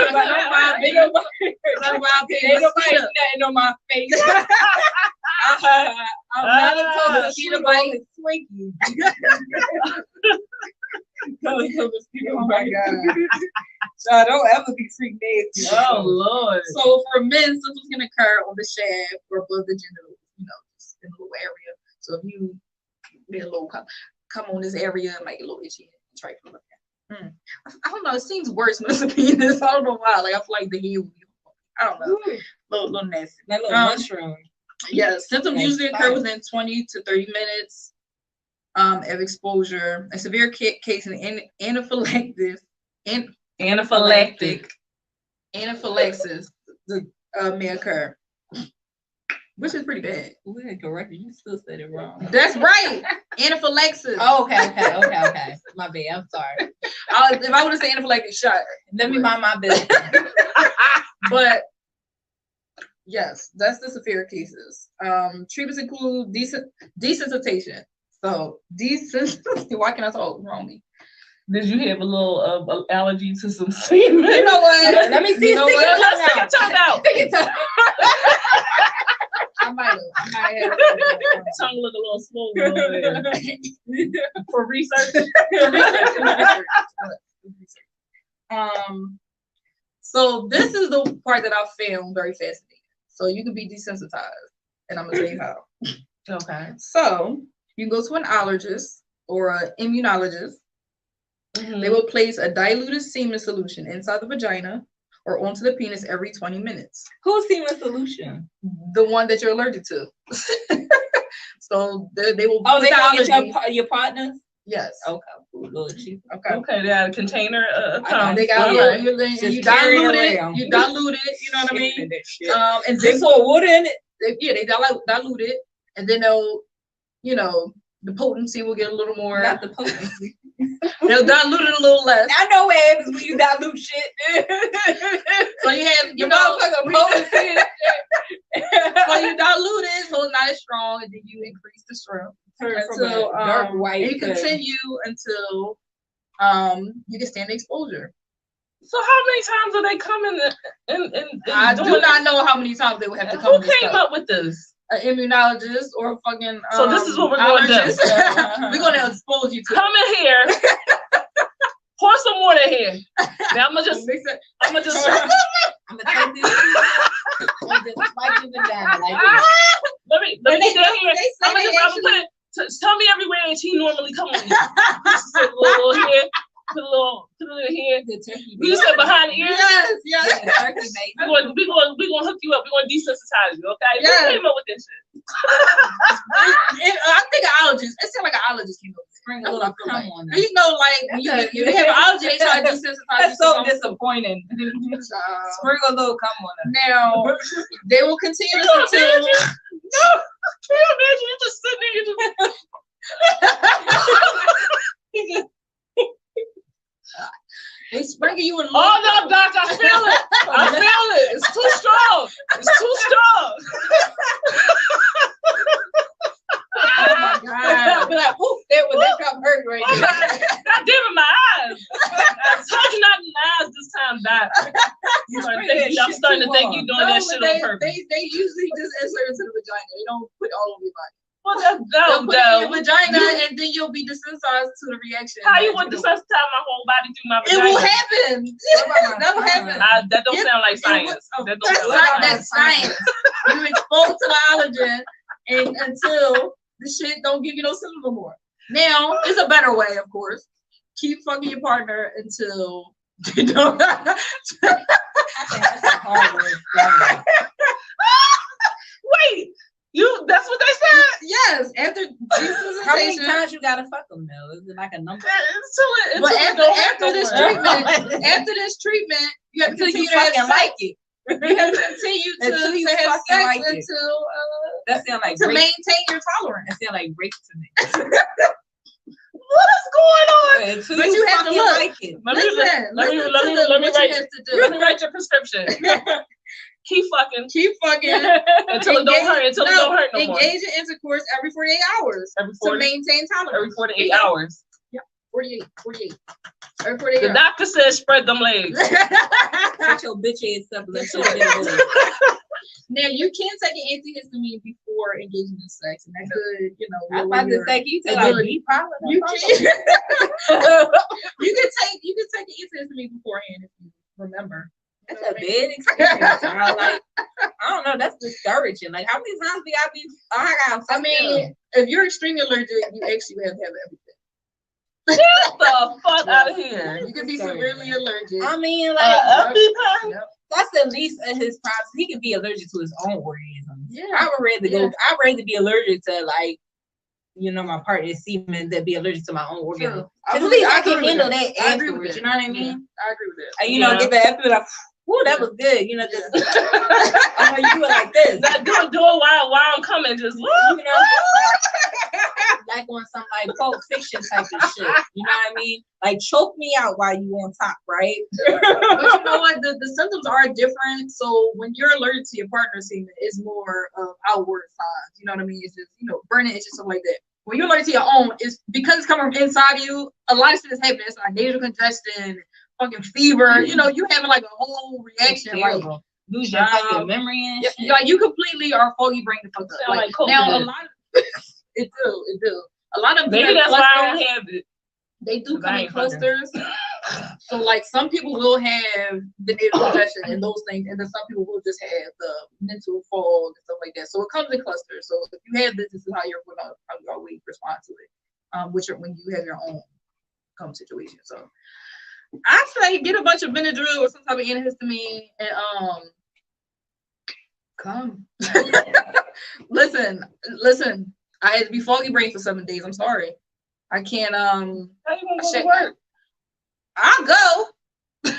nobody nothing on my face. I'm not a mosquito bite. Twinkie. Oh my God. So don't ever be freak nasty. Oh Lord. So for men, symptoms can occur on the shaft or above the genitals, just in a little area. So if you get a little come on this area, it might get a little itchy and try to look at. I don't know. It seems worse when it's a penis. I don't know why. Like I feel like the head would be. I don't know. Little nasty. That little mushroom. Yeah, symptoms usually occur within 20 to 30 minutes of exposure. A severe case of anaphylaxis may occur, which is pretty bad. We had corrected. You still said it wrong. That's right. Anaphylaxis. Oh, okay. My bad. I'm sorry. If I would have said anaphylaxis shot, let me mind my business. But yes, that's the severe cases. Treatments include desensitization. So why can I talk wrong me? Did you have a little allergy to some semen? You know what? Let me see. Let's take a tongue out. I might have. Tongue look a little swollen for research. So this is the part that I found very fascinating. So you can be desensitized, and I'm gonna tell you how. Okay. So you go to an allergist or an immunologist. They will place a diluted semen solution inside the vagina or onto the penis every 20 minutes. Who's semen solution? The one that you're allergic to. So they will. Oh, they gonna get your partners? Yes. Okay. Lord, okay. They had a container. They got you dilute it. You dilute it. You know what I mean? And they pour water in it. They dilute it, and then they'll, the potency will get a little more. Not the potency. They'll dilute it a little less. I know what happens when you dilute shit. So you have motherfucking potency. So you dilute it, so it's not as strong, and then you increase the strength until dark white. You continue until you can stand the exposure. So how many times are they coming? I do not know how many times they would have to come. Who came up with this? An immunologist or a fucking. So this is what we're going to do. We're going to expose you to. Come in here. Pour some water here. Now I'm gonna just take this. I'm gonna swipe you down like this. Let me get here. I'm gonna put it. Tell me every way he normally come on. Just a little here. Put a little here. You said behind the ears? Yes. We gonna hook you up. We gonna desensitize you, okay? Yeah. Who came up with this shit? I think an allergist. It sounds like an allergist came up with it. Spring a little cum on that. You know, like when you have an allergy, they try to desensitize you. That's so disappointing. Spring a little cum on that. Now they will continue to No, can you imagine you just sitting there, you just they sprinkle you in. oh no, doc, I feel it. I feel it. It's too strong. It's too strong. Oh my god! Be like, oof, that cup hurt right there. God damn it, my eyes. I told you not in the eyes this time, doc. I'm starting to think you're doing that shit on purpose. They usually just insert it to the vagina. They don't put it all over your body. Well, that's They'll dumb, put it in your though. vagina, and then you'll be desensitized to the reaction. How you want to desensitize my whole body through my It vagina? will happen. That will happen. That don't sound like science. That don't sound like That's science. science. You exposed to the allergen, and until the shit don't give you no symptoms no more. Now, it's a better way, of course. Keep fucking your partner until you don't. I think that's a hard word. Wait, that's what they said? Yes, after How many desensitization. times you gotta fuck them though? Is it like a number? But after this treatment, you have to Until you continue to have fucking sex. like it. You have to continue Until you to have fucking sex like it. until That sound like to rape. maintain your tolerance. That sound like rape to me. What is going on? Until But you have to fucking look. like it. Let me What you write. have to do. Let me write your prescription. Keep fucking Keep fucking until it don't hurt. Until it don't hurt no more. Engage in intercourse every 48 hours Every to 40, maintain tolerance. every 48 hours. 48. Every 48 The hours. doctor says spread them legs. Put your bitch ass up. Let's show them. Now you can take an antihistamine before engaging in sex, and that could, I'm about to say, you take like B power. you can you can take an antihistamine beforehand if you remember. That's a big experience. Like, I don't know. That's discouraging. Like, how many times do I be? I mean, if you're extremely allergic, you actually have to have everything. Get the fuck out of here. You can be severely allergic. I mean, like, Yep. that's at least his process. He can be allergic to his own organisms. Yeah. I would rather go. I'd rather be allergic to like, my partner's semen than be allergic to my own organism. At least I can handle that afterwards. You know what I mean? Yeah, I agree with that. And, give it after like, whoo, that was good. Just I know you do it like this. Not do it while I'm coming. Just Like on some like Pulp Fiction type of shit. You know what I mean? Like choke me out while you on top, right? But you know what? The symptoms are different. So when you're allergic to your partner's semen, it's more of outward signs. You know what I mean? It's just burning itches, something like that. When you're allergic to your own, it's because it's coming from inside you. A lot of shit is happening. It's like nasal congestion, fucking fever. You having like a whole reaction. Like lose your fucking memory and shit. Like you completely are foggy brain the fuck up. Like now a lot of it do. A lot of maybe that's why I don't have it. They do come in clusters. So like some people will have the nasal congestion and those things, and then some people will just have the mental fog and stuff like that. So it comes in clusters. So if you have this is how you're gonna always respond to it. When you have your own situation. So I say get a bunch of Benadryl or some type of antihistamine and come. Listen. I had to be foggy brain for 7 days. I'm sorry. I can't. How you gonna go to work? I'll go. I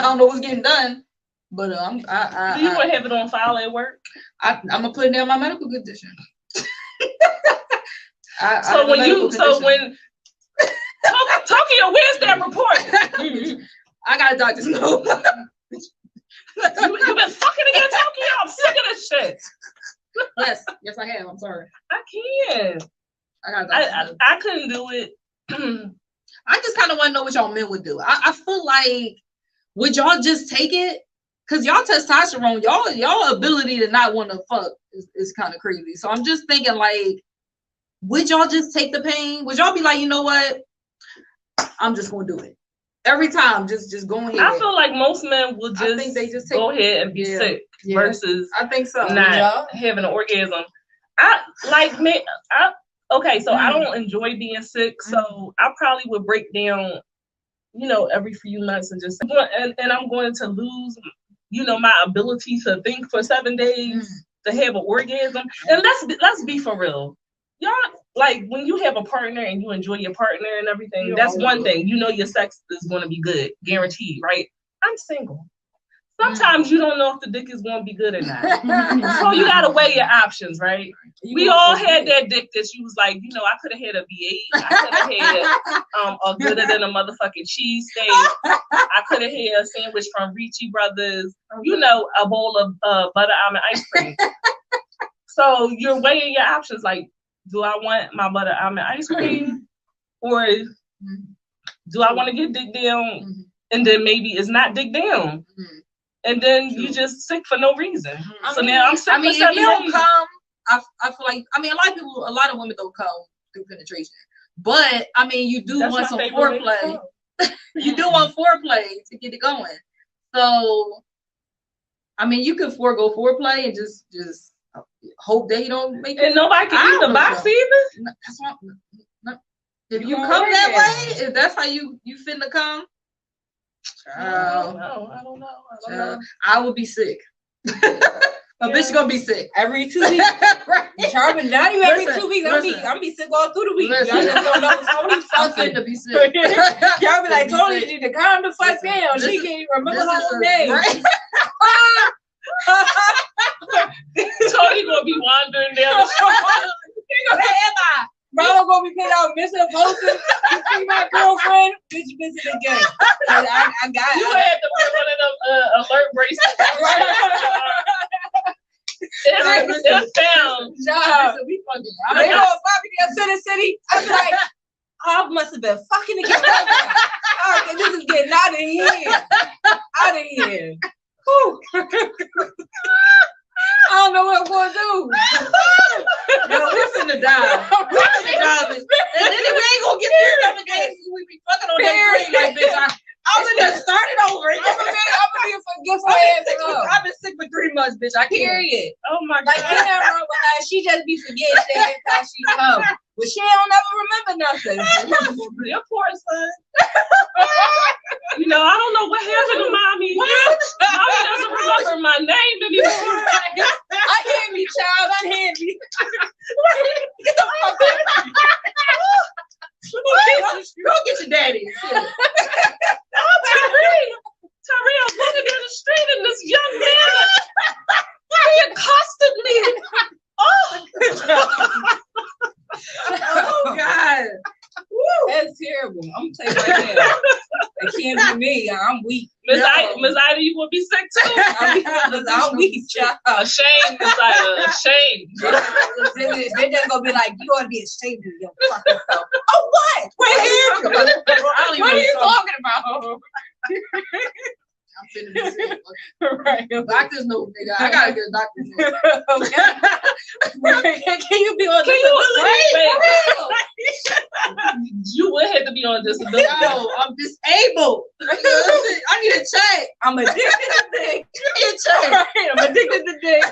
don't know what's getting done, but Do you want to have it on file at work? I'm gonna put it down my medical condition. When Tokyo, where's that report? I got a doctor's note. You've been fucking again, Tokyo. I'm sick of this shit. Yes, I have. I'm sorry. I can't. I couldn't do it. I just kind of want to know what y'all men would do. I feel like, would y'all just take it? Cause y'all testosterone, y'all ability to not want to fuck is kind of crazy. So I'm just thinking, like, would y'all just take the pain? Would y'all be like, you know what? I'm just gonna do it every time. Just go ahead. I feel like most men will just, I think they just go ahead and be sick versus I think so. Not having an orgasm. Okay, so I don't enjoy being sick, so I probably would break down, every few months and just and I'm going to lose my ability to think for 7 days to have an orgasm. And let's be for real. Y'all, like, when you have a partner and you enjoy your partner and everything, that's one thing. Your sex is going to be good, guaranteed, right? I'm single. Sometimes you don't know if the dick is going to be good or not. So you got to weigh your options, right? We all had that dick that you was like, I could have had a V8. I could have had a gooder than a motherfucking cheesesteak. I could have had a sandwich from Ricci Brothers. A bowl of butter almond ice cream. So you're weighing your options, like, do I want my butter almond ice cream? Or do I want to get dick down? And then maybe it's not dick down. And then you just sick for no reason. Now I'm sick for 7 days. If you don't come, I feel like, a lot of women don't come through penetration. But, you do want some foreplay. You do want foreplay to get it going. So, you could forego foreplay and just hope that you don't make it. And nobody can eat the box either? That's what, if you come that way, if that's how you finna come, I don't know. I would be sick. A bitch gonna be sick every 2 weeks. Right. Charmin, not even every 2 weeks. I'm be sick all through the week. Y'all just don't know Tony's I'm fit to be sick. Y'all be like, Tony need to calm the fuck down. She can't even remember her own name. Right? Tony gonna be wandering down the street. Ronald gonna be putting out missing posters. You see my girlfriend? Bitch, missing again. I got you had to wear one of them alert bracelets. It sounds. They don't stop me in City. I be like, I must have been fucking again. Okay, this is getting out of here. I don't know what I'm gonna do. No, we're finna die. And then we ain't gonna get there every day. We be fucking on that green like bitch. I'm gonna start it over. I'm gonna be a forgetful ass. I've been sick for 3 months, bitch. I can't. Period. Oh my God. Like, you never wrong with her. She just be forgetting things how she come. But she don't ever remember nothing. Your poor son. I don't know what happened to mommy. Mommy doesn't remember my name anymore. Unhand me, child. Unhand me. Get the fuck out. Go get your daddy. Tyree, I'm looking down the street and this young man, he accosted me. Oh God. Woo. That's terrible. I'm gonna tell you right now. It can't be me. I'm weak. Miss Ida, you gonna be sick too? I'm weak, child. Ashamed, Miss Ida. Ashamed. They're just gonna be like, you ought to be ashamed of your fucking self. Oh, what? What are you talking about? I'm finna be sick. Right. Doctors know, nigga. I gotta get a doctor's note. Can you be on You would have to be on disability. No, I'm disabled. I need a check. I'm addicted to dick. Give me a check. Right, I'm addicted to dick.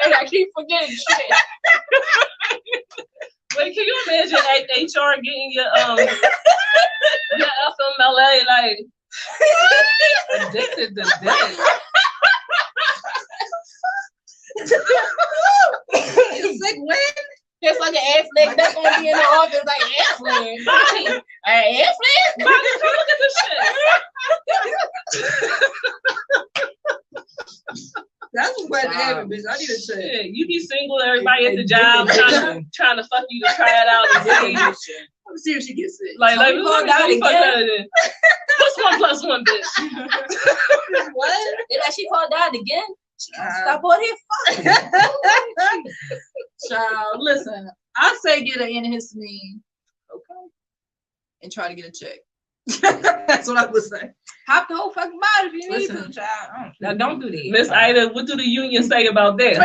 And I keep forgetting shit. Wait, can you imagine HR getting your FMLA like addicted to dick? You sick when? Just like an ass leg that's gonna be in the office like ass leg. Hey, ass leg? Bobby, come look at this shit. That's what's going to happen, bitch. I need a check. Yeah, you be single, everybody at the job trying to fuck you to try it out and see. Let me see if she gets sick. Like let me fuck her then. What's 1 + 1, bitch? What? They like she called out again? Stop all here fucking. Child, listen. I say get an antihistamine. Okay. And try to get a check. That's what I would say. Hop the whole fucking body if you need to, child. Now don't do that. Miss Ida, what do the union say about that?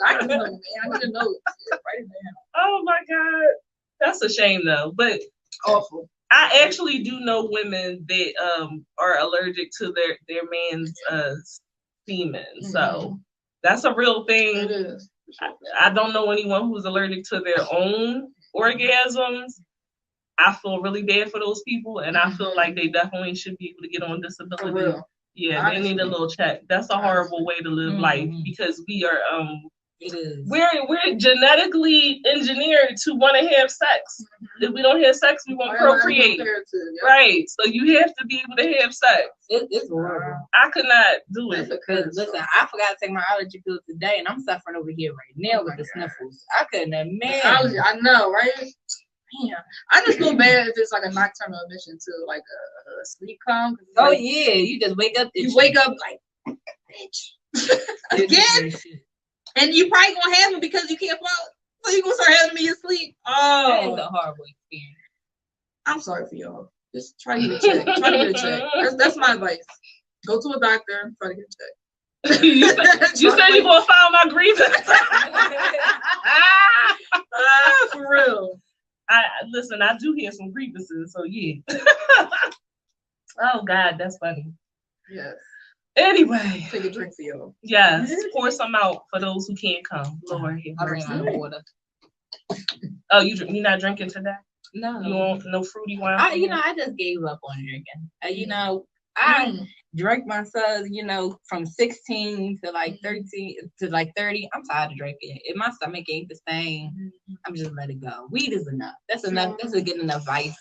I don't know, man. I need to know. Right now. Oh my God. That's a shame though. But awful. I actually do know women that are allergic to their man's semen. Mm-hmm. So that's a real thing. It is. I don't know anyone who's allergic to their own orgasms. I feel really bad for those people, and I feel like they definitely should be able to get on disability Yeah, they need a little check. That's a horrible way to live life because we are it is. We're genetically engineered to want to have sex. If we don't have sex, we won't procreate. Right. So you have to be able to have sex. It's horrible. I could not do it. Because listen, I forgot to take my allergy pills today, and I'm suffering over here right now with the sniffles. I couldn't imagine. I know, right? Damn. I just feel bad if it's like a nocturnal emission to like a sleep come. Oh like, yeah, you just wake up. You wake up like, bitch, again, and you probably gonna have them because you can't fall. So you gonna start having them in your sleep. That is a horrible experience. I'm sorry for y'all. Just try to get a check. Try to get a check. That's my advice. Go to a doctor. Try to get a check. you said you're gonna file my grievance. For real. Listen, I do hear some grievances, so yeah. Oh God, that's funny. Yes. Anyway. Take a drink for y'all. Yes. Pour some out for those who can't come. Lord, I drink my water. Oh, you're not drinking today? No. You want no fruity wine? I just gave up on drinking. I drank myself, from 16 to like 13 to like 30. I'm tired of drinking. If my stomach ain't the same, I'm just let it go. Weed is enough. That's enough. That's a good enough vice.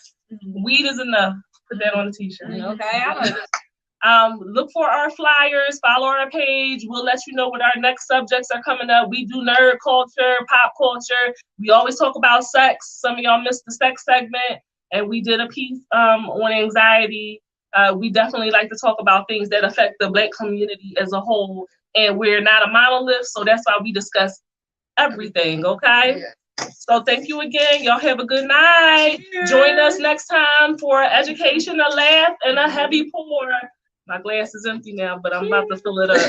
Weed is enough. Put that on a t-shirt. Okay. Look for our flyers, follow our page. We'll let you know what our next subjects are coming up. We do nerd culture, pop culture. We always talk about sex. Some of y'all missed the sex segment, and we did a piece on anxiety. We definitely like to talk about things that affect the Black community as a whole, and we're not a monolith, so that's why we discuss everything, okay? Yeah. So thank you again. Y'all have a good night. Yeah. Join us next time for education, a laugh, and a heavy pour. My glass is empty now, but I'm about to fill it up.